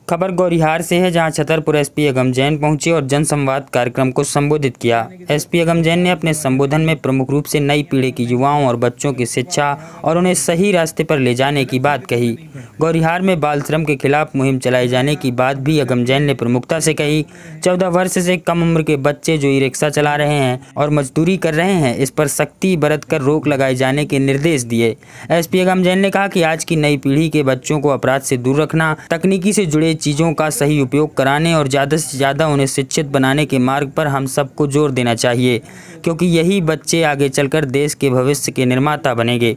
खबर गौरिहार से है, जहां छतरपुर एसपी अगम जैन पहुंचे और जनसंवाद कार्यक्रम को संबोधित किया। एसपी अगम जैन ने अपने संबोधन में प्रमुख रूप से नई पीढ़ी की युवाओं और बच्चों की शिक्षा और उन्हें सही रास्ते पर ले जाने की बात कही। गौरिहार में बाल श्रम के खिलाफ मुहिम चलाए जाने की बात भी अगम जैन ने प्रमुखता से कही। 14 वर्ष से कम उम्र के बच्चे जो ई रिक्शा चला रहे हैं और मजदूरी कर रहे हैं, इस पर सख्ती बरत कर रोक लगाए जाने के निर्देश दिए। एसपी अगम जैन ने कहा कि आज की नई पीढ़ी के बच्चों को अपराध से दूर रखना, तकनीकी से जुड़े चीज़ों का सही उपयोग कराने और ज़्यादा से ज़्यादा उन्हें शिक्षित बनाने के मार्ग पर हम सबको जोर देना चाहिए, क्योंकि यही बच्चे आगे चलकर देश के भविष्य के निर्माता बनेंगे।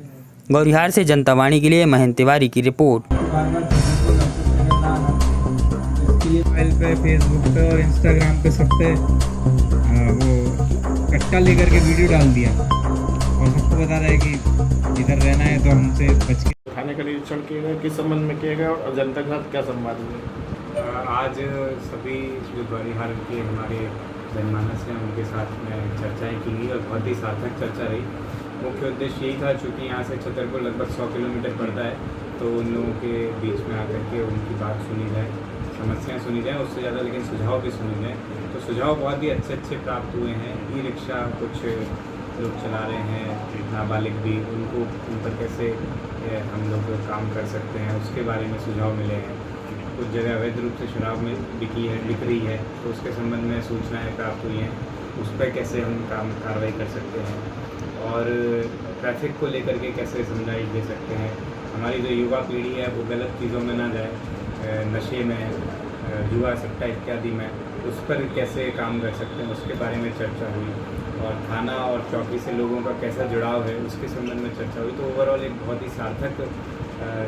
गौरिहार से जनता वाणी के लिए महेंद्र तिवारी की रिपोर्ट। मोबाइल पे, फेसबुक पे और इंस्टाग्राम पे सब पे वो कट्टा लेकर के वीडियो डाल दिया और सबको बता रहा है कि इधर रहना है तो हमसे बच के। थाने का निरीक्षण किया गया, किस संबंध में किया गया और जनता के साथ क्या संवाद हुआ? आज सभी जो गौरिहार के हमारे जनमानस हैं उनके साथ में चर्चाएं की गई और बहुत ही सार्थक चर्चा रही। मुख्य उद्देश्य यही था, चूँकि यहाँ से छतरपुर लगभग 100 किलोमीटर पड़ता है, तो उन लोगों के बीच में आकर के उनकी बात सुनी जाए, समस्याएं सुनी जाए, उससे ज़्यादा लेकिन सुझाव भी सुने जाए। तो सुझाव बहुत ही अच्छे प्राप्त हुए हैं। ई रिक्शा कुछ लोग चला रहे हैं, नाबालिग भी, उनको उन पर कैसे हम लोग काम कर सकते हैं उसके बारे में सुझाव मिले हैं। कुछ जगह अवैध रूप से शराब में बिक रही है, तो उसके संबंध में सूचनाएं प्राप्त हुई हैं, उस पर कैसे हम कार्रवाई कर सकते हैं और ट्रैफिक को लेकर के कैसे समझाइश दे सकते हैं। हमारी जो युवा पीढ़ी है वो गलत चीज़ों में ना जाए, नशे में, जुआ सट्टा इत्यादि में, उस पर कैसे काम कर सकते हैं उसके बारे में चर्चा हुई और थाना और चौकी से लोगों का कैसा जुड़ाव है उसके संबंध में चर्चा हुई। तो ओवरऑल एक बहुत ही सार्थक,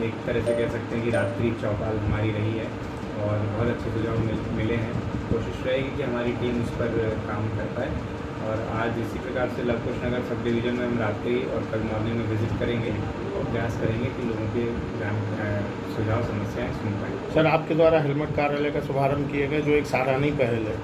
एक तरह से कह सकते हैं कि रात्रि चौपाल हमारी रही है और बहुत अच्छे सुझाव मिले हैं। कोशिश रहेगी कि हमारी टीम उस पर काम कर पाए और आज इसी प्रकार से लवकुश नगर सब डिवीज़न में हम रात्रि और कल मॉर्निंग में विजिट करेंगे और प्रयास करेंगे कि लोगों के सुझाव समस्याएं सुन पाएँ। सर, आपके द्वारा हेलमेट कार्यालय का शुभारंभ किया गया, जो एक सराहनीय पहल है।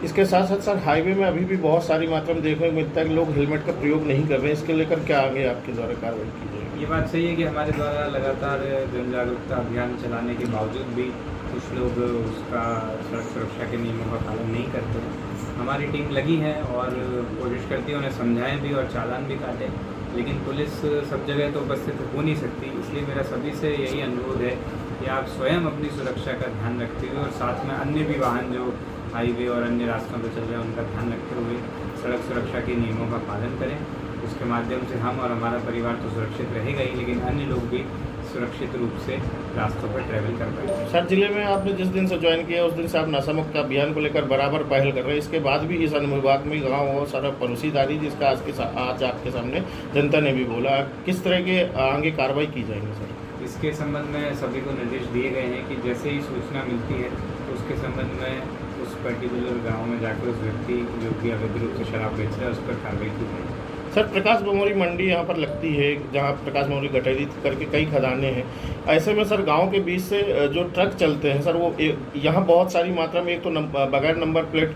इसके साथ साथ सर, हाईवे में अभी भी बहुत सारी मात्रा में देखने को मिलता है कि लोग हेलमेट का प्रयोग नहीं कर रहे हैं। इसके लेकर क्या आगे आपके द्वारा कार्रवाई की जाएगी? ये बात सही है कि हमारे द्वारा लगातार जन जागरूकता अभियान चलाने के बावजूद भी कुछ लोग उसका सड़क सुरक्षा के नियमों का पालन नहीं करते हैं। हमारी टीम लगी है और कोशिश करती है उन्हें समझाएं भी और चालान भी काटें, लेकिन पुलिस सब जगह तो उपस्थित हो नहीं सकती। इसलिए मेरा सभी से यही अनुरोध है कि आप स्वयं अपनी सुरक्षा का ध्यान रखते हुए और साथ में अन्य भी वाहन जो हाईवे और अन्य रास्तों पर चल रहे हैं उनका ध्यान रखते हुए सड़क सुरक्षा के नियमों का पालन करें। उसके माध्यम से हम और हमारा परिवार तो सुरक्षित रहेगा ही, लेकिन अन्य लोग भी सुरक्षित रूप से रास्तों पर ट्रैवल कर पाएंगे। सर, जिले में आपने जिस दिन से ज्वाइन किया उस दिन से आप नशा मुक्त अभियान को लेकर बराबर पहल कर रहे हैं। इसके बाद भी इस अनुविभाग में गाँव और सारा पड़ोसीदारी, जिसका आज आपके सामने जनता ने भी बोला, किस तरह के आगे कार्रवाई की जाएंगी सर? इसके संबंध में सभी को निर्देश दिए गए हैं कि जैसे ही सूचना मिलती है तो उसके संबंध में उस पर्टिकुलर गांव में जाकर उस व्यक्ति जो कि अवैध रूप से शराब बेच रहा है उस पर कार्रवाई की जाएगी। सर, प्रकाश बमोरी मंडी यहाँ पर लगती है, जहाँ प्रकाश बमोरी गठरी करके कई खदानें हैं। ऐसे में सर, गांव के बीच से जो ट्रक चलते हैं सर, वो यहाँ बहुत सारी मात्रा में एक तो बगैर नंबर प्लेट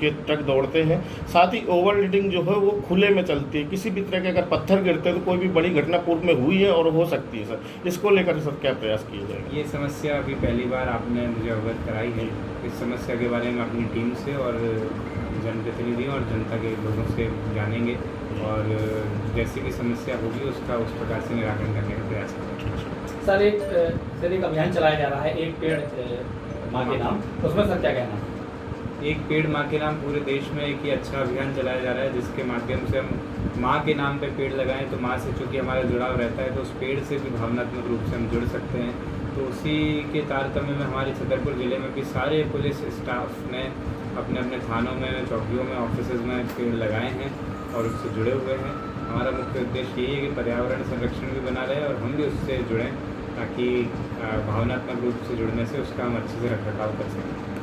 के ट्रक दौड़ते हैं, साथ ही ओवरलोडिंग जो है वो खुले में चलती है। किसी भी तरह के अगर पत्थर गिरते हैं तो कोई भी बड़ी घटना पूर्व में हुई है और हो सकती है सर। इसको लेकर सर क्या प्रयास किए जाएंगे? ये समस्या अभी पहली बार आपने मुझे अवगत कराई है। इस समस्या के बारे में अपनी टीम से और जनप्रतिनिधियों और जनता के लोगों से जानेंगे और जैसी भी समस्या होगी उसका उस प्रकार से निराकरण करने का प्रयास करेंगे। सर, एक अभियान चलाया जा रहा है, एक पेड़ माँ के नाम, उसमें सर क्या कहना है? एक पेड़ माँ के नाम पूरे देश में एक ही अच्छा अभियान चलाया जा रहा है, जिसके माध्यम से हम माँ के नाम पे पेड़ लगाएं तो माँ से चूँकि हमारा जुड़ाव रहता है तो उस पेड़ से भी भावनात्मक रूप से हम जुड़ सकते हैं। तो उसी के तारतम्य में हमारे छतरपुर ज़िले में भी सारे पुलिस स्टाफ ने अपने अपने थानों में, चौकियों में, ऑफिसेज में पेड़ लगाए हैं और उससे जुड़े हुए हैं। हमारा मुख्य उद्देश्य यही है कि पर्यावरण संरक्षण भी बना रहे और हम भी उससे जुड़ें, ताकि भावनात्मक रूप से जुड़ने से उसका हम अच्छे से रखरखाव कर सकें।